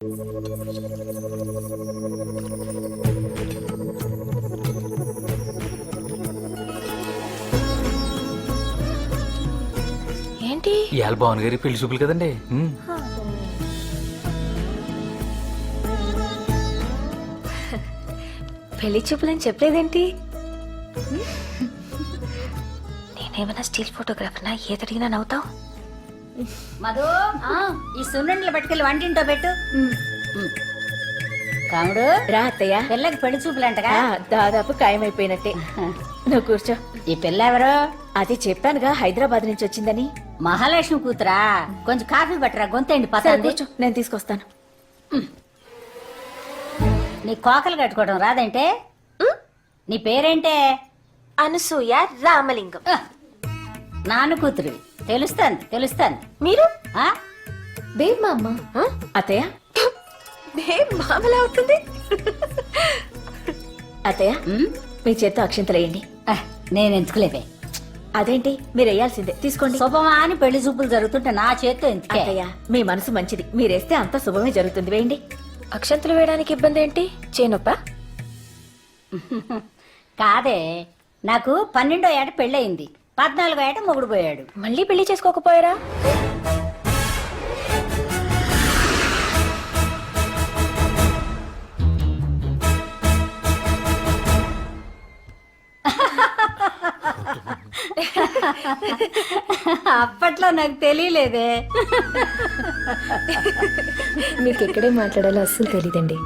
ఏంటి ఇవాళ భావన్ గారి పెళ్లి చూపులు కదండి. పెళ్లి చూపులని చెప్పలేదేంటి? నేనేమైనా స్టిల్ ఫోటోగ్రాఫర్నా? ఏదడిగినా నవ్వుతావు? మధు ఈ సున్నుండలు పట్టుకెళ్ళి వంటింటో పెట్టు. కాముడు రా అత్తయ్య. పిల్లకి పెళ్లి చూపులంటగా? దాదాపు ఖాయమైపోయినట్టే. నువ్వు కూర్చో. ఈ పిల్ల ఎవరు? అది చెప్పానుగా, హైదరాబాద్ నుంచి వచ్చిందని. మహాలక్ష్మి కూతురా? కొంచెం కాఫీ పట్టరా, గొంతండి సరే, పతండి. కూర్చో, నేను తీసుకొస్తాను. నీ కోకలు కట్టుకోవడం రాదంటే? నీ పేరేంటే? అనసూయ రామలింగం. నాన్న కూతురు. తెలుస్తాను తెలుస్తాను. మీరు? బేబ్ మా అమ్మ. అత్తయ్య మామూలు అవుతుంది. అత్తయ్య మీ చేత్తో అక్షింతలేయండి. నేను ఎందుకులేవే. అదేంటి, మీరు వేయాల్సిందే. తీసుకోండి. శుభమా అని పెళ్లి చూపులు జరుగుతుంటే నా చేత్తో ఎందుకే? అత్తయ్య మీ మనసు మంచిది, మీరేస్తే అంత శుభమే జరుగుతుంది. వేయండి. అక్షంతలు వేయడానికి ఇబ్బంది ఏంటి? చేనొప్ప? కాదే, నాకు 12వ ఏట పెళ్ళయింది, 14వ ఏట మొగుడు పోయాడు. మళ్ళీ పెళ్లి చేసుకోకపోయారా? అప్పట్లో నాకు తెలియలేదే. మీకు ఎక్కడే మాట్లాడాలో అస్సలు తెలీదండి.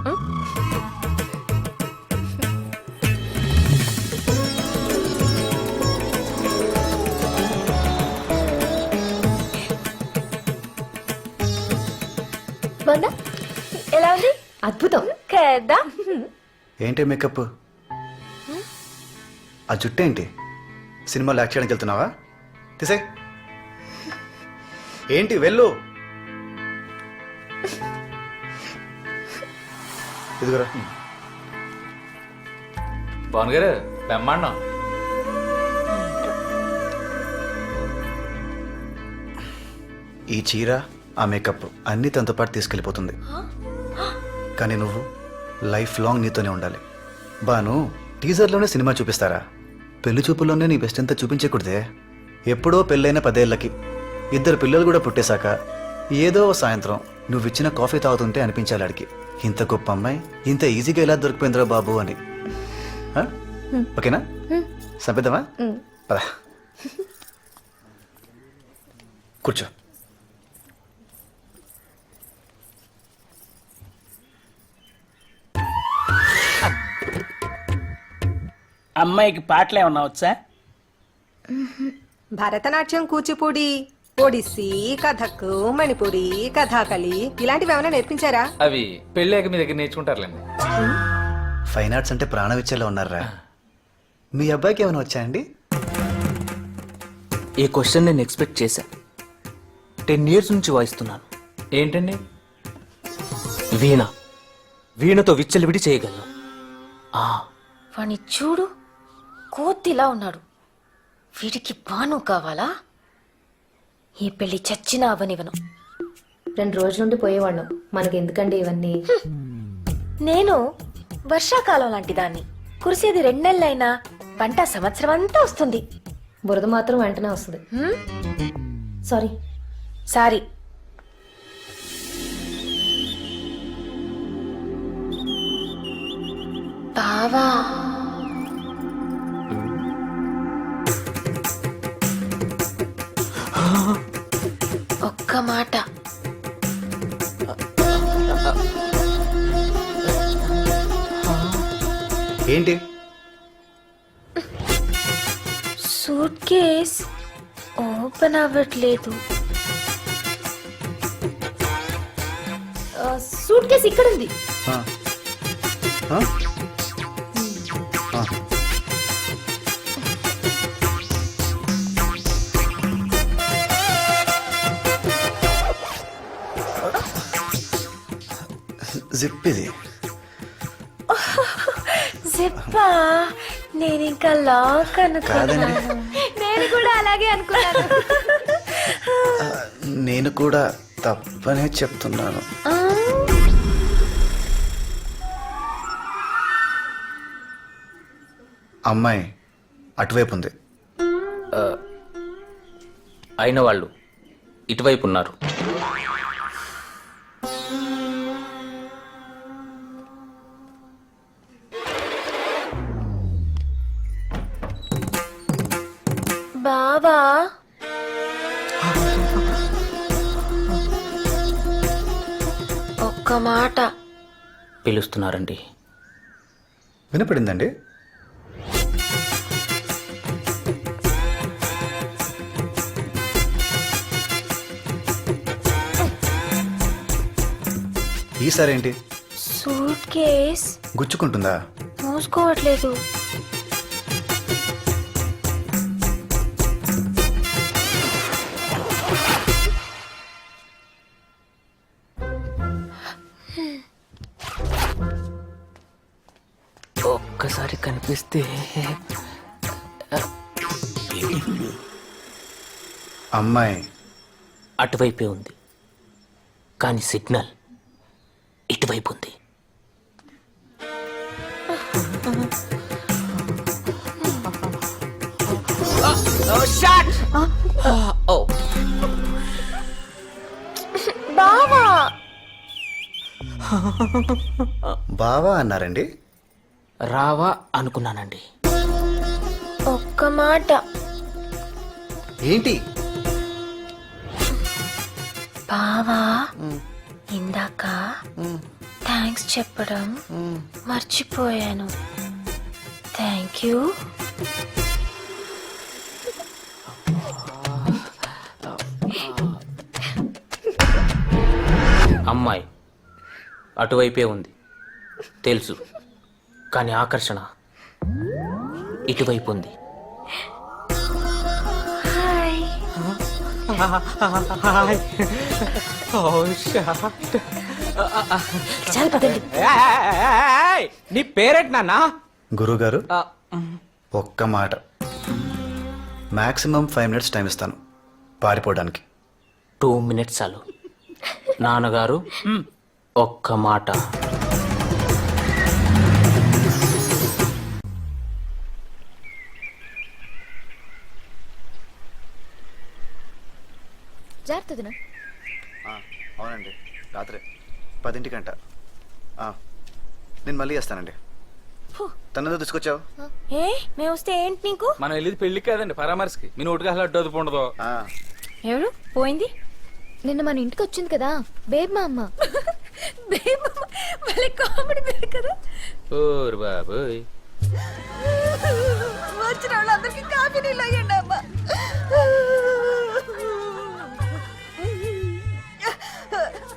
బాగుందా? ఎలా ఉంది? అద్భుతం కదా. ఏంటి మేకప్? ఆ జుట్టు ఏంటి? సినిమాలో యాక్ట్ చేయడానికి వెళ్తున్నావా? తీసే. ఏంటి వెళ్ళు. ఇదిగోరా. భావన్ గారు బెమ్మాడినాం. ఈ చీర, ఆ మేకప్ అన్నీ తనతో పాటు తీసుకెళ్ళిపోతుంది. కానీ నువ్వు లైఫ్ లాంగ్ నీతోనే ఉండాలి. బాను, టీజర్లోనే సినిమా చూపిస్తారా? పెళ్లి చూపుల్లోనే నీ బెస్ట్ అంతా చూపించకూడదే. ఎప్పుడో పెళ్ళైన 10 ఏళ్ళకి 2 పిల్లలు కూడా పుట్టేశాక ఏదో సాయంత్రం నువ్విచ్చిన కాఫీ తాగుతుంటే అనిపించాలి ఆడికి, ఇంత గొప్ప అమ్మాయి ఇంత ఈజీగా ఎలా దొరికిపోయిందిరా బాబు అని. ఓకేనా? సంపిద్దామా? పద కూర్చో. అమ్మాయికి పాటలు ఏమన్నా వచ్చా? భరతనాట్యం, కూచిపూడి, ఒడిస్సీ, కథక్, మణిపూరి, కథాకళి ఇలాంటివి ఏమైనా నేర్పించారా? అవి పెళ్ళాక మీ దగ్గర నేర్చుకుంటారులేండి. ఫైన్ ఆర్ట్స్ అంటే ప్రాణం ఇచ్చేలా ఉన్నారా? మీ అబ్బాయికి ఏమైనా వచ్చా అండి? ఈ క్వశ్చన్ నేను ఎక్స్పెక్ట్ చేశా. 10 years నుంచి వాయిస్తున్నాను. ఏంటండి? వీణతో విచ్చలవిడి చేయగలను. వాణ్ణి చూడు, కోతిలా ఉన్నాడు. వీడికి బాను కావాలా? ఈ పెళ్లి చచ్చినా అవనివను. 2 రోజుల నుండి పోయేవాళ్ళం, మనకెందుకండి ఇవన్నీ? నేను వర్షాకాలం లాంటి దాన్ని. కురిసేది 2 నెలలైనా పంట సంవత్సరం అంతా వస్తుంది. బురద మాత్రం వెంటనే వస్తుంది. సారీ. సారీ. బావా, ఒక్క మాట. ఏంటి? సూట్ కేస్ ఓపెన్ అవ్వట్లేదు. సూట్ కేసు ఇక్కడ ఉంది. జిప్ ఇది. జిప్పా? నేను ఇంకా లాక్ అనుకున్నాను. నేను కూడా అలాగే అనుకున్నాను. నేను కూడా తప్పనే చెప్తున్నాను. అమ్మాయి అటువైపు ఉంది. అయిన వాళ్ళు ఇటువైపు ఉన్నారు. బావా ఒక్క మాట. పిలుస్తున్నారండి. వినపడిందండి? ఈసారి ఏంటి? సూట్ కేస్ గుచ్చుకుంటుందా? మూసుకోవట్లేదు. ఒక్కసారి కనిపిస్తే అమ్మాయి అటువైపే ఉంది, కానీ సిగ్నల్ ఇటువైపు ఉంది. బావా బావా అన్నారండి? రావా అనుకున్నానండి. ఒక్క మాట. ఏంటి? బావా ఇందాక థ్యాంక్స్ చెప్పడం మర్చిపోయాను. Thank you. అమ్మాయి అటువైపే ఉంది తెలుసు, కానీ ఆకర్షణ ఇటువైపు ఉంది. హాయ్. చాలా పదండి. నీ పేరేంటి నాన్నా? గురుగారు ఒక్క మాట. మాక్సిమం 5 minutes టైం ఇస్తాను పారిపోవడానికి. 2 minutes చాలు. నాన్నగారు ఒక్క మాట. జాగ్రత్త. అవునండి, రాత్రి 10ంటికంట. నేను మళ్ళీ చేస్తానండి. తనతో తీసుకొచ్చావు? ఏ మేము వస్తే ఏంటి నీకు? మనం వెళ్ళేది పెళ్లికి కాదండి, పరామర్శకి. మీ నోటికి అసలు అడ్డు అదుపు ఉండదు. ఎవరు పోయింది? నిన్న మన ఇంటికి వచ్చింది కదా బేబ్ మా అమ్మ. కామెడీ పేరు కదా. ఓరు బాబోయ్. వచ్చిన వాళ్ళందరికీ కాఫీ నీళ్ళు అయ్యండి అమ్మా.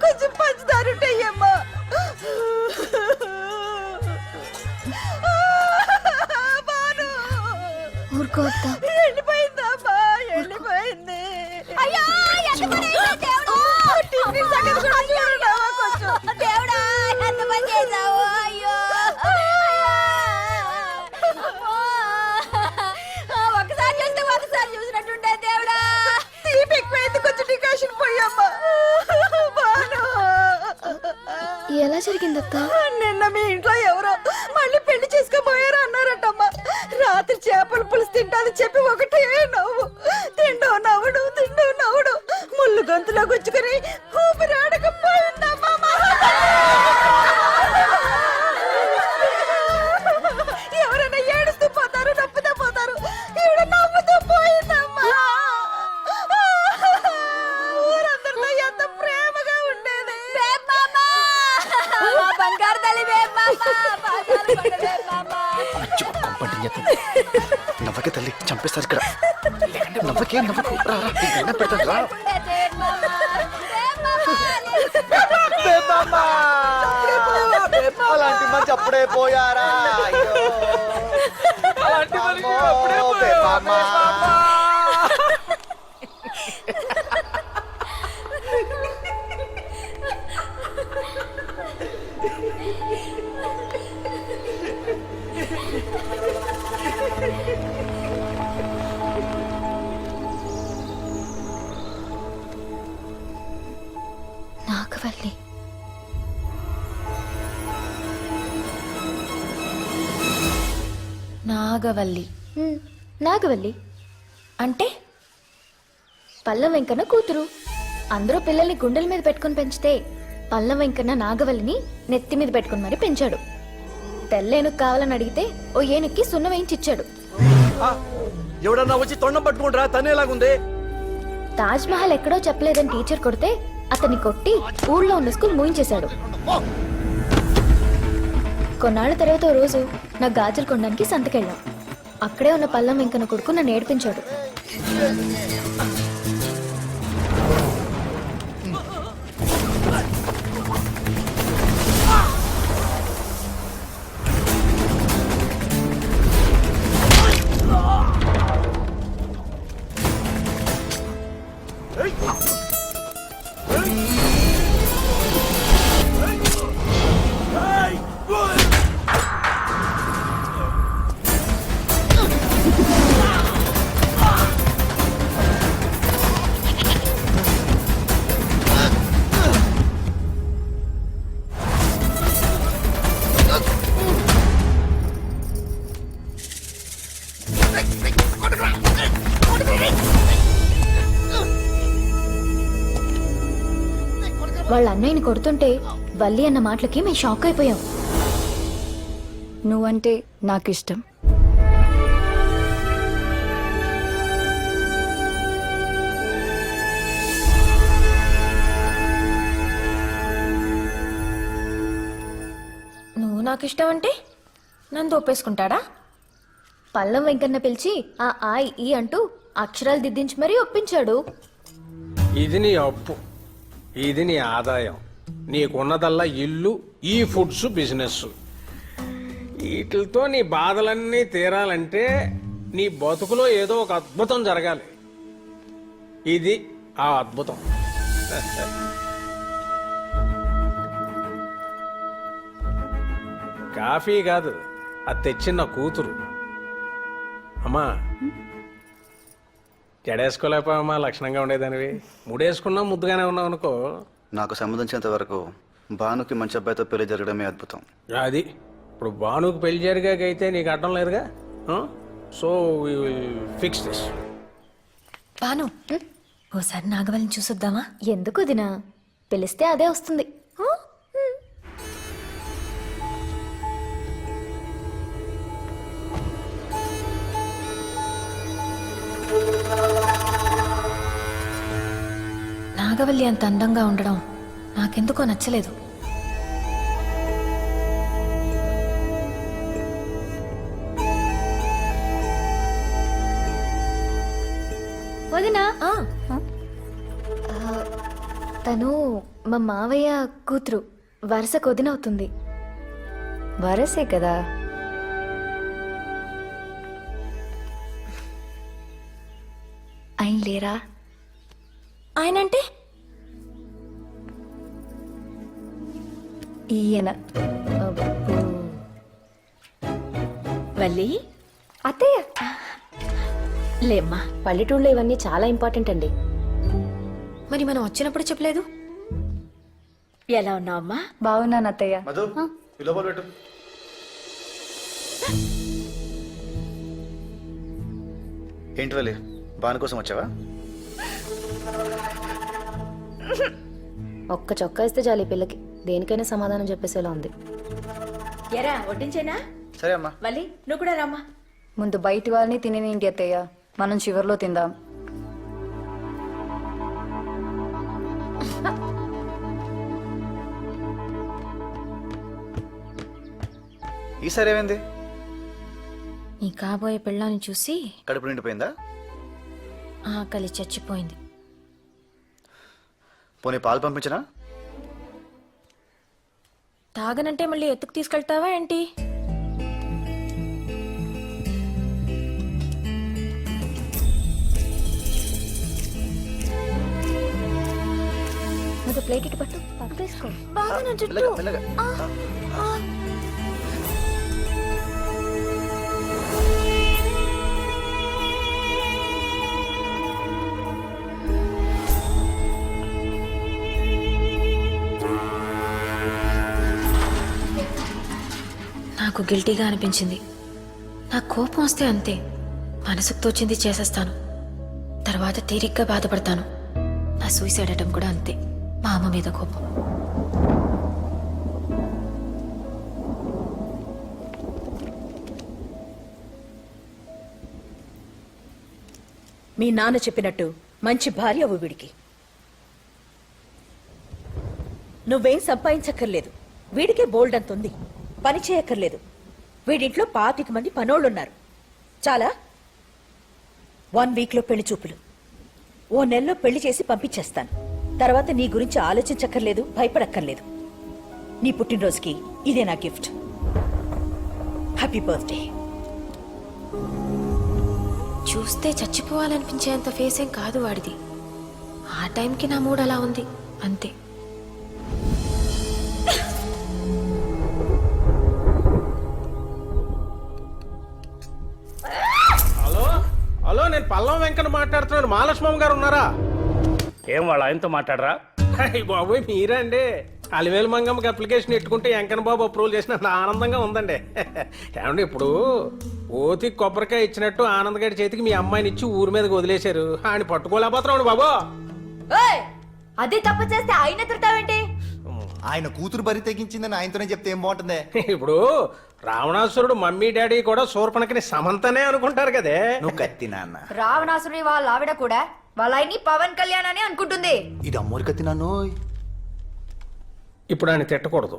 కొంచెం పంచదార ఉంటాయమ్మా. ఊరుకోవద్దా? ఎండిపోయిందమ్మా, ఎండిపోయింది. అయ్యో టిఫిన్ సంగతి కూడా చూడమ్మా కొంచెం. దేవుడా ఎంత పని చేసావు. అయ్యో ఒకసారి చూస్తే ఒకసారి చూసినట్టుండే. దేవుడా తీపి ఎక్కువైంది, కొంచెం డికాషన్ పోయమ్మా. ఎలా జరిగిందక్క? నిన్న మీ ఇంట్లో ఎవరో మళ్ళీ పెళ్లి చేసుకోబోయారు అన్నారటమ్మా. రాత్రి చేపల పులుసు తింటాదని చెప్పి ఒకటే నవ్వు. తిండో నవ్వుడు, తిండో నవ్వుడు. ముళ్ళు గొంతులో గుచ్చుకుని ఊపిరాడకపోయిందమ్మా. ఎవరైనా ఏడుస్తూ పోతారు, నవ్వుతూ పోతారు. ఈవిడ నవ్వుతూ పోయిందమ్మా. ఊరందరితో ఎంత ప్రేమగా ఉండేది. బంగారు తల్లి నవ్వకే తల్లి, చంపేస్తారు ఇక్కడ. నవ్వకే, నవ్వకు. రా, రా, నీకు దండం పెడతాను, రా. అలాంటి మంచి అప్పుడే పోయారా? అలాంటి మనిషి అప్పుడే పోయావా? నాగవల్లి. నా నాగవల్లి నాగవల్లి అంటే పల్లం వెంకన్న కూతురు. అందరూ పిల్లల్ని గుండెల మీద పెట్టుకుని పెంచితే పల్లం వెంకన్న నాగవల్లిని నెత్తి మీద పెట్టుకుని మరి పెంచాడు. తెల్లేనుకు కావాలని అడిగితే ఓ ఏనుక్కి సున్న వేయించిచ్చాడు. ఎవడన్నా వచ్చి తొండం పట్టుకుంటారా తనేలాగుంది. తాజ్ మహల్ ఎక్కడో చెప్పలేదని టీచర్ కొడితే అతన్ని కొట్టి ఊళ్ళో ఉన్న స్కూల్ మూయించేశాడు. కొన్నాళ్ళ తర్వాత ఓ రోజు నా గాజులు కొనడానికి సంతకెళ్ళాం. అక్కడే ఉన్న పల్లం వెంకన్న కొడుకు నన్ను ఏడిపించాడు. వాళ్ళ అన్నయ్యని కొడుతుంటే వల్లి అన్న మాటలకి మేము షాక్ అయిపోయాం. నువ్వంటే నాకు ఇష్టం. నువ్వు నాకు ఇష్టం అంటే నన్ను ఒప్పేసుకుంటాడా? పల్లం వెంకన్న పిలిచి ఆ ఈ అంటూ అక్షరాలు దిద్దించి మరీ ఒప్పించాడు. ఇది నీ అప్పు, ఇది నీ ఆదాయం, నీకున్నదల్లా ఇల్లు, ఈ ఫుడ్స్ బిజినెస్. వీటితో నీ బాధలన్నీ తీరాలంటే నీ బతుకులో ఏదో ఒక అద్భుతం జరగాలి. ఇది ఆ అద్భుతం. కాఫీ కాదు, అది తెచ్చిన కూతురు. అమ్మా, జడేసుకోలేకపోయామా లక్షణంగా ఉండేదానివి. ముడేసుకున్నా ముద్దుగానే ఉన్నావు అనుకో. నాకు సంబంధించినంత వరకు భానుకి మంచి అబ్బాయితో పెళ్లి జరగడమే అద్భుతం. అది ఇప్పుడు భానుకు పెళ్లి జరిగాకైతే నీకు అడ్డం లేదుగా. So we will fix this. Banu, ఓసారి నాగవల్లిని చూసొద్దామా? ఎందుకు దినా, పిలిస్తే అదే వస్తుంది. నాగవల్లి అంత అందంగా ఉండడం నాకెందుకో నచ్చలేదు. వదినా, తను మా మావయ్య కూతురు, వరుసకు వదినవుతుంది. వరసే కదా. ఆయన లేరా? ఆయనంటే ఈయన వల్లి అత్తయ్య. లేమ్మా. పల్లెటూళ్ళలో ఇవన్నీ చాలా ఇంపార్టెంట్ అండి. మరి మనం వచ్చినప్పుడు చెప్పలేదు. ఎలా ఉన్నావమ్మా? బాగున్నాను అత్తయ్య. మధు, ఈ లోపల పెట్టు. ఏంటి వల్లి, భాను కోసం వచ్చావా? ఒక్క చొక్కా ఇస్తే చాలు ఈ పిల్లకి, దేనికైనా సమాధానం చెప్పేసేలా ఉంది. ఎరా వడ్డించేనా? సరే అమ్మా. వల్లి నువ్వు కూడా రామ్మా. ముందు బయటి వాళ్ళని తినేనేంటి అత్తయ్య, మనం చివర్లో తిందాం. ఈసారి ఏమైంది? నీ కాబోయే పిల్లని చూసి కడుపు నిండిపోయిందా? ఆకలి చచ్చిపోయింది. పోనీ పాలు పంపించనా? తాగనంటే మళ్ళీ ఎత్తుకు తీసుకెళ్తావా ఏంటి? నువ్వు ప్లేట్ ఇటు పట్టు, పట్టు తీసుకో. బాగా నా జుట్టు. మెల్లగా, మెల్లగా. నాకు గిల్టీగా అనిపించింది. నాకు కోపం వస్తే అంతే, మనసుకు తోచింది చేసేస్తాను. తర్వాత తీరిగ్గా బాధపడతాను. నా సూసైడ్ అటెంప్ట్ కూడా అంతే, మా అమ్మ మీద కోపం. మీ నాన్న చెప్పినట్టు మంచి భార్య అవ్వు వీడికి. నువ్వేం సంపాదించక్కర్లేదు, వీడికే బోల్డ్ అంత ఉంది. పని చేయక్కర్లేదు. వీడింట్లో 25 మంది పనోళ్ళున్నారు. చాలా 1 వీక్లో పెళ్లి చూపులు. ఓ నెలలో పెళ్లి చేసి పంపించేస్తాను. తర్వాత నీ గురించి ఆలోచించక్కర్లేదు, భయపడక్కర్లేదు. నీ పుట్టినరోజుకి ఇదే నా గిఫ్ట్. Happy birthday. చూస్తే చచ్చిపోవాలనిపించేంత ఫేస్ ఏం కాదు వాడిది. ఆ టైంకి నా మూడ్ అలా ఉంది అంతే. హలో హలో, నేను పల్లం వెంకన్న మాట్లాడుతున్నాను. మహాలక్ష్మమ్మ గారు ఉన్నారా? ఏం వాళ్ళ ఆయనతో మాట్లాడరా? అయ్య బాబోయ్, మీరా అండి? అలివేలు మంగమ్మకి అప్లికేషన్ ఎట్టుకుంటే వెంకన్న బాబు అప్రూవల్ చేసినంత ఆనందంగా ఉందండి. ఏమండి, ఇప్పుడు ఓతి కొబ్బరికాయ ఇచ్చినట్టు ఆనంద్ గారి చేతికి మీ అమ్మాయిని ఇచ్చి ఊరి మీదకి వదిలేశారు. ఆయన పట్టుకోలేకపోతున్నాడు బాబు. అదే తప్పు చేస్తే ఆయన ఎదురుతావేంటి? ఆయన కూతురు బరి తెగించిందని ఆయనతోనే చెప్తే ఏం బాగుంటుంది? ఇప్పుడు రావణాసురుడు మమ్మీ డాడీ కూడా శూర్పణఖని సమంతనే అనుకుంటారు కదే. నువ్వు కత్తి నాన్న. రావణాసుడి వాళ్ళ ఆవిడ కూడా వాళ్ళ ఆయన్ని పవన్ కళ్యాణ్ అని అనుకుంటుంది. ఇది అమ్మోరి కత్తి నాన్న. ఇప్పుడు ఆయన తిట్టకూడదు,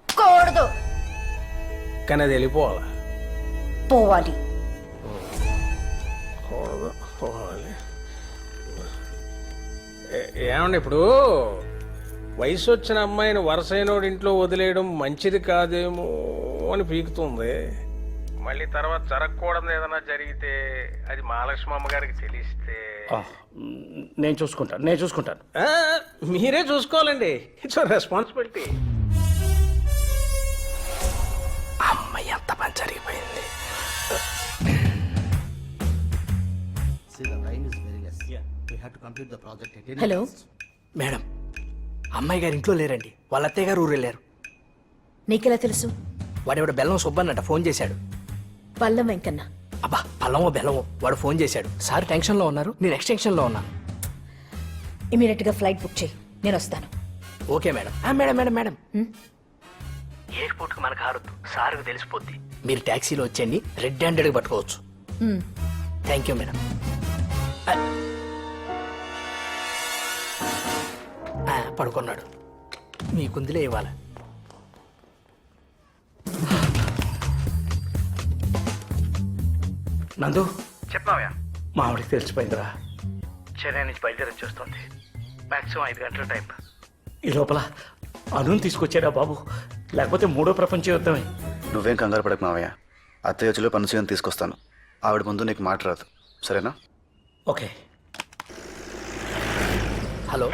కూడదు, కానీ అది వెళ్ళిపోవాలి. పోవాలి. కూడదు, పోవాలి. ఏమండి, ఇప్పుడు వయసు వచ్చిన అమ్మాయిని వరసైనోడి ఇంట్లో వదిలేయడం మంచిది కాదేమో అని పీకుతుంది. మళ్ళీ తర్వాత జరగకూడదు ఏదైనా జరిగితే అది మహాలక్ష్మి అమ్మగారికి తెలిస్తే నేను చూసుకుంటాను. మీరే చూసుకోవాలండి. It's responsibility. అమ్మాయి ఎంత పని జరిగిపోయింది. హలో మేడం, అమ్మాయి గారు ఇంట్లో లేరండి. వాళ్ళ అత్తయ్య గారు ఊరు వెళ్ళారు. నీకెలా తెలుసు? వాడెవడ బెల్లం సుబ్బన్నట ఫోన్ చేశాడు. పల్లం వెంకన్న. అబ్బా, పల్లమో బెల్లమో వాడు ఫోన్ చేశాడు. సార్ టెన్షన్ లో ఉన్నారు, నేను ఎక్స్టెన్షన్ లో ఉన్నాను. ఇమీడియట్ గా ఫ్లైట్ బుక్ చేయి, నేను వస్తాను. Okay madam. Madam madam madam, airport కు మనకు హారొద్దు, సార్కు తెలిసిపోద్ది. మీరు ట్యాక్సీలో వచ్చేయండి, రెడ్ హ్యాండెడ్ పట్టుకోవచ్చు. Thank you madam. పడుకున్నాడు. మీకుందిలే ఇవ్వాలి. నందు, చెప్పావా? మా ఆవిడకి తెలిసిపోయిందిరా. చెన్నై నుంచి బయలుదేరి చూస్తుంది. మాక్సిమం 5 గంటల టైం. ఈ లోపల అనుని తీసుకొచ్చారా బాబు, లేకపోతే మూడో ప్రపంచ యుద్ధమే. నువ్వేం కంగారు పడకు మావయ్య. అత్తయ్య వచ్చలో పనుసీని తీసుకొస్తాను. ఆవిడ ముందు నీకు మాట రాదు, సరేనా? ఓకే. హలో,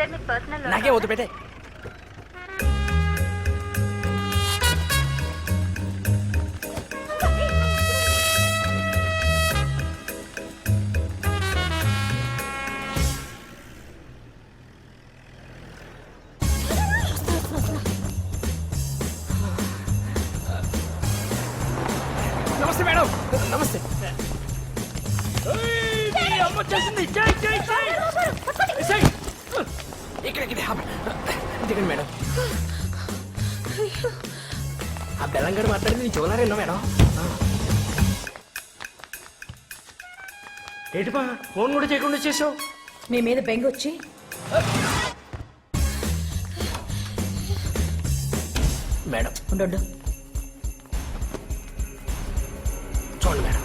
నాకే వద్దు పెట్టే. నమస్తే మేడం. నమస్తే. ఇక్కడ దిగండి మేడం. ఆ బెల్లంగారు మాట్లాడింది నేను చూడలేరేనా మేడం? ఏంటిపా ఫోన్ కూడా చేయకుండా వచ్చేసావు? మీ మీద బెంగ వచ్చి మేడం ఉండు. చూడండి మేడం.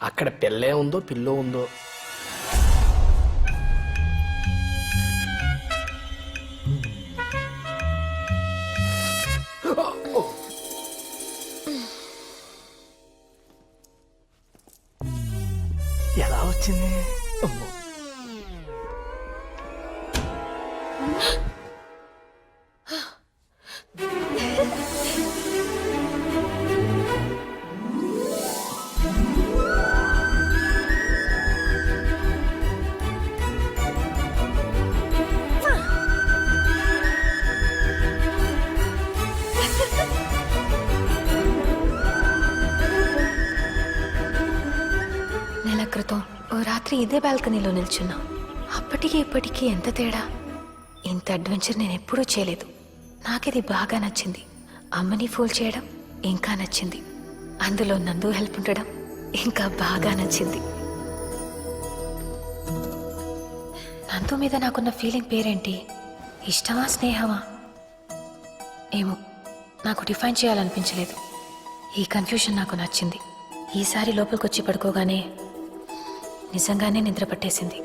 అక్కడ పిల్లే ఉందో పిల్లో ఉందో. ఎలా వచ్చింది? అమ్మో. నెల క్రితం ఓ రాత్రి ఇదే బాల్కనీలో నిల్చున్నా. అప్పటికి ఇప్పటికీ ఎంత తేడా. ఇంత అడ్వెంచర్ నేను ఎప్పుడూ చేయలేదు. నాకిది బాగా నచ్చింది. అమ్మని ఫూల్ చేయడం ఇంకా నచ్చింది. అందులో నందు హెల్ప్ ఉండడం ఇంకా బాగా నచ్చింది. నందు మీద నాకున్న ఫీలింగ్ పేరేంటి? ఇష్టమా స్నేహమా ఏమో నాకు డిఫైన్ చేయాలనిపించలేదు. ఈ కన్ఫ్యూషన్ నాకు నచ్చింది. ఈసారి లోపలికొచ్చి పడుకోగానే నిజంగానే నిద్ర పట్టేసింది.